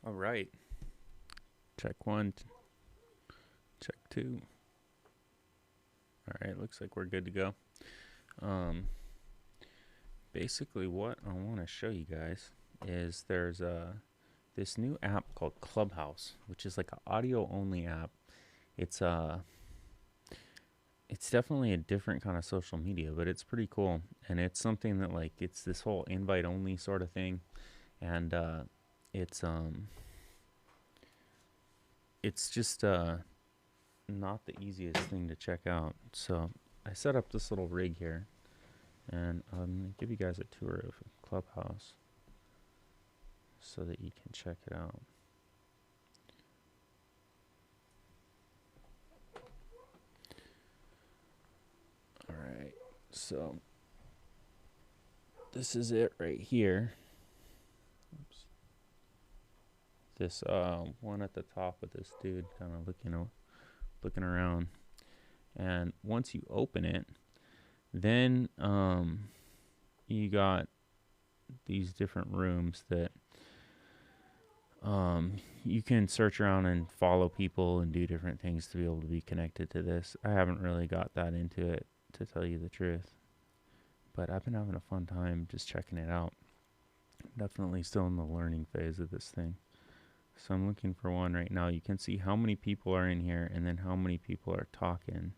All right. Check one. Check two. All right. Looks like we're good to go. Um, basically, what I want to show you guys is there's this new app called Clubhouse, which is like an audio only app. It's it's definitely a different kind of social media, but it's pretty cool. And it's something that like it's this whole invite only sort of thing, and it's it's just not the easiest thing to check out. So I set up this little rig here, and I'm gonna give you guys a tour of Clubhouse so that you can check it out. All right, so this is it right here. Oops. This one at the top with this dude kind of looking around, and once you open it, then you got these different rooms that you can search around and follow people and do different things to be able to be connected to this. I haven't really got that into it, to tell you the truth, but I've been having a fun time just checking it out. Definitely still in the learning phase of this thing. So I'm looking for one right now. You can see how many people are in here and then how many people are talking.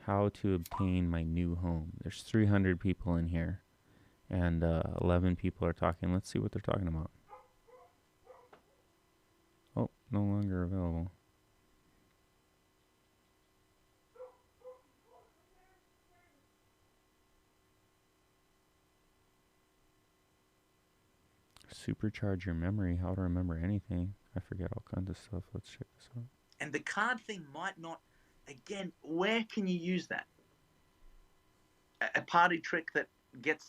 How to obtain my new home. There's 300 people in here, and 11 people are talking. Let's see what they're talking about. Oh, no longer available. Supercharge your memory. How to remember anything. I forget all kinds of stuff. Let's check this out. And the card thing might not, again, where can you use that? A party trick that gets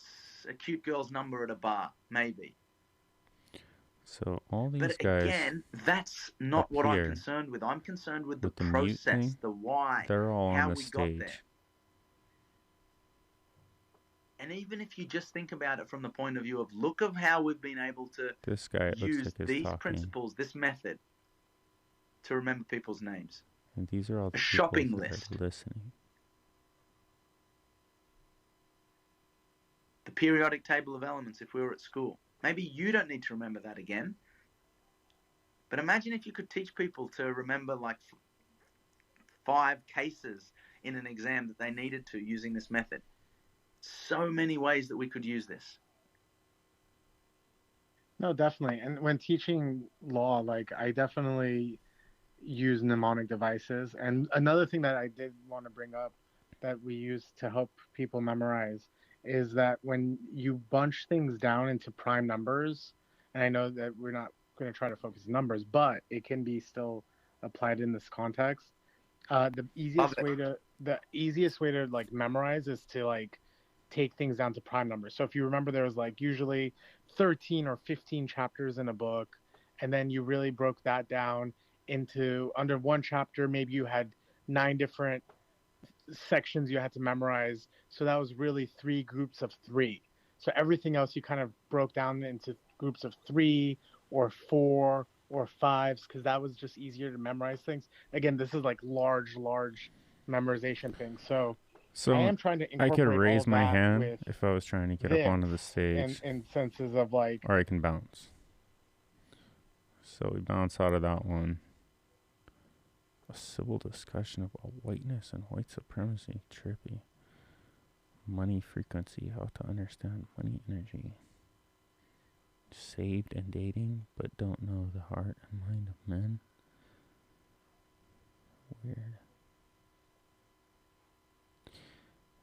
a cute girl's number at a bar, maybe. So all these but guys, again, that's not what I'm here concerned with. I'm concerned with the with the mute process, thing, the why, they're all how on the we got there. stage. And even if you just think about it from the point of view of look of how we've been able to This guy, it looks use like, is these talking. principles, this method, to remember people's names. And these are all the A people shopping that list. are listening. The periodic table of elements if we were at school. Maybe you don't need to remember that again. But imagine if you could teach people to remember like 5 cases in an exam that they needed to using this method. So many ways that we could use this. No, definitely. And when teaching law, like I definitely use mnemonic devices. And another thing that I did want to bring up that we use to help people memorize is that when you bunch things down into prime numbers, and I know that we're not going to try to focus on numbers, but it can be still applied in this context. The easiest way to like memorize is to like take things down to prime numbers. So if you remember, there was like usually 13 or 15 chapters in a book, and then you really broke that down into under one chapter. Maybe you had 9 different sections you had to memorize. So that was really 3 groups of 3. So everything else you kind of broke down into groups of 3 or 4 or 5s because that was just easier to memorize things. Again, this is like large memorization things. So I am trying to incorporate I could raise all my that hand with if I was trying to get up onto the stage. in senses of like, or I can bounce. So we bounce out of that one. A civil discussion about whiteness and white supremacy. Trippy. Money frequency. How to understand money energy. Saved and dating, but don't know the heart and mind of men. Weird.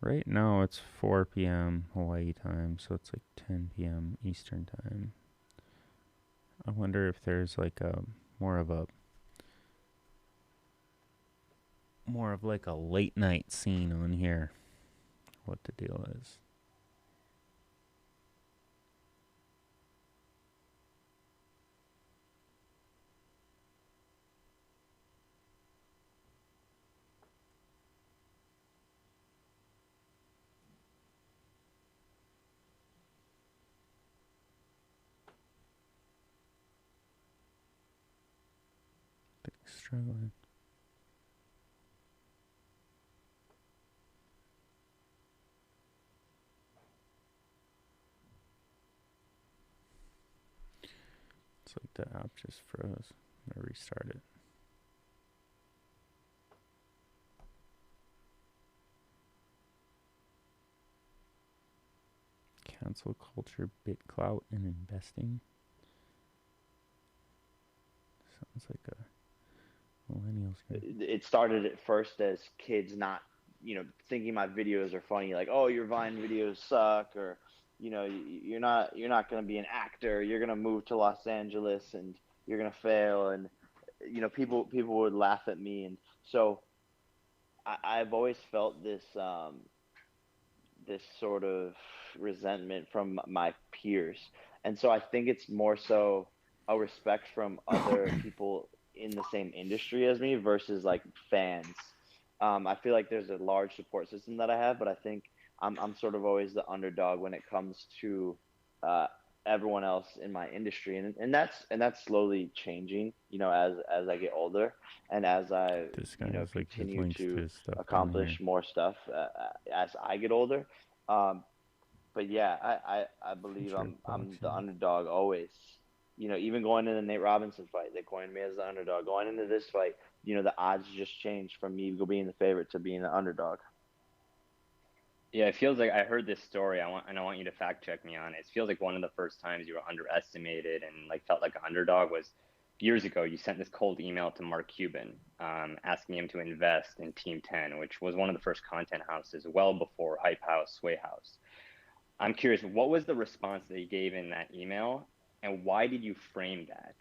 Right now it's 4 p.m. Hawaii time, so it's like 10 p.m. Eastern time. I wonder if there's like a more of like a late night scene on here. What the deal is. struggling. It's like the app just froze. I'm gonna restart it. Cancel culture, bit clout, and investing. Sounds like a millennials game. It started at first as kids not, thinking my videos are funny, like, oh, your Vine videos suck, or, you're not going to be an actor. You're going to move to Los Angeles and you're going to fail. And, people would laugh at me. And so I've always felt this sort of resentment from my peers. And so I think it's more so a respect from other people in the same industry as me versus like fans. I feel like there's a large support system that I have, but I think I'm sort of always the underdog when it comes to uh, everyone else in my industry, and that's slowly changing, as I get older and as I This guy has like his continue links to to his stuff down here. accomplish more stuff as I get older. Um, but yeah, I believe Sure, I'm the boxing. underdog always. Even going into the Nate Robinson fight, they coined me as the underdog. Going into this fight, the odds just changed from me being the favorite to being the underdog. Yeah, it feels like I heard this story. I want you to fact check me on it. It feels like one of the first times you were underestimated and like felt like an underdog was years ago. You sent this cold email to Mark Cuban, asking him to invest in Team 10, which was one of the first content houses well before Hype House, Sway House. I'm curious, what was the response that you gave in that email, and why did you frame that?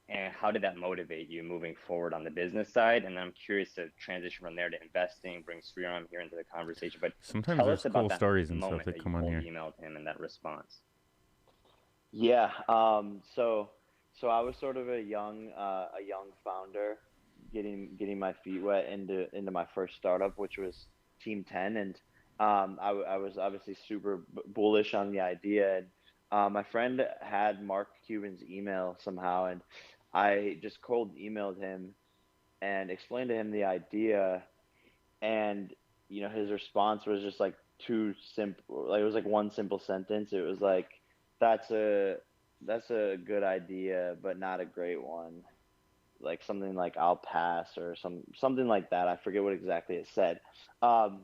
And how did that motivate you moving forward on the business side? And then I'm curious to transition from there to investing, bring Sriram here into the conversation. But Sometimes tell there's us about cool that stories and stuff moment that that you come on cold here. emailed him and that response. Yeah. So I was sort of a young founder, getting my feet wet into my first startup, which was Team 10, and I was obviously super bullish on the idea. And my friend had Mark Cuban's email somehow, and I just cold emailed him and explained to him the idea, and his response was just like too simple. Like, it was like one simple sentence. It was like, that's a that's a good idea but not a great one, like something like I'll pass, or something like that. I forget what exactly it said. um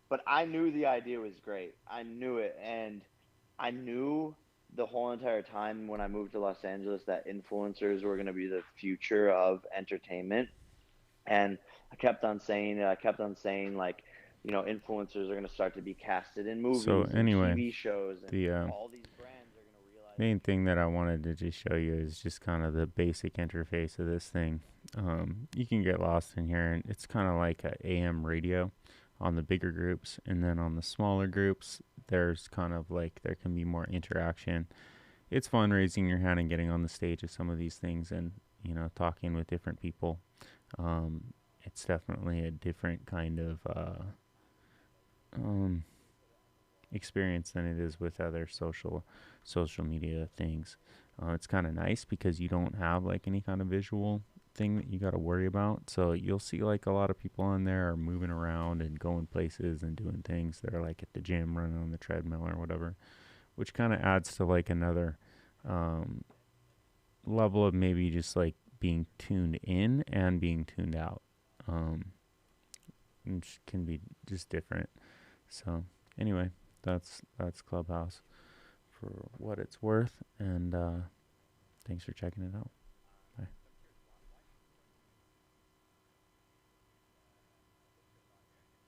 but I knew the idea was great. I knew it, and I knew the whole entire time when I moved to Los Angeles that influencers were going to be the future of entertainment. And I kept on saying, like, influencers are going to start to be casted in So movies and anyway, TV shows, and the all these brands are going to realize. main thing that I wanted to just show you is just kind of the basic interface of this thing. You can get lost in here, and it's kind of like a AM radio on the bigger groups, and then on the smaller groups, there's kind of like there can be more interaction. It's fun raising your hand and getting on the stage of some of these things, and talking with different people. It's definitely a different kind of um, experience than it is with other social media things. It's kind of nice because you don't have like any kind of visual thing that you got to worry about. So you'll see like a lot of people on there are moving around and going places and doing things that are like at the gym, running on the treadmill or whatever, which kind of adds to like another um, level of maybe just like being tuned in and being tuned out, which can be just different. So anyway, that's Clubhouse for what it's worth, and thanks for checking it out.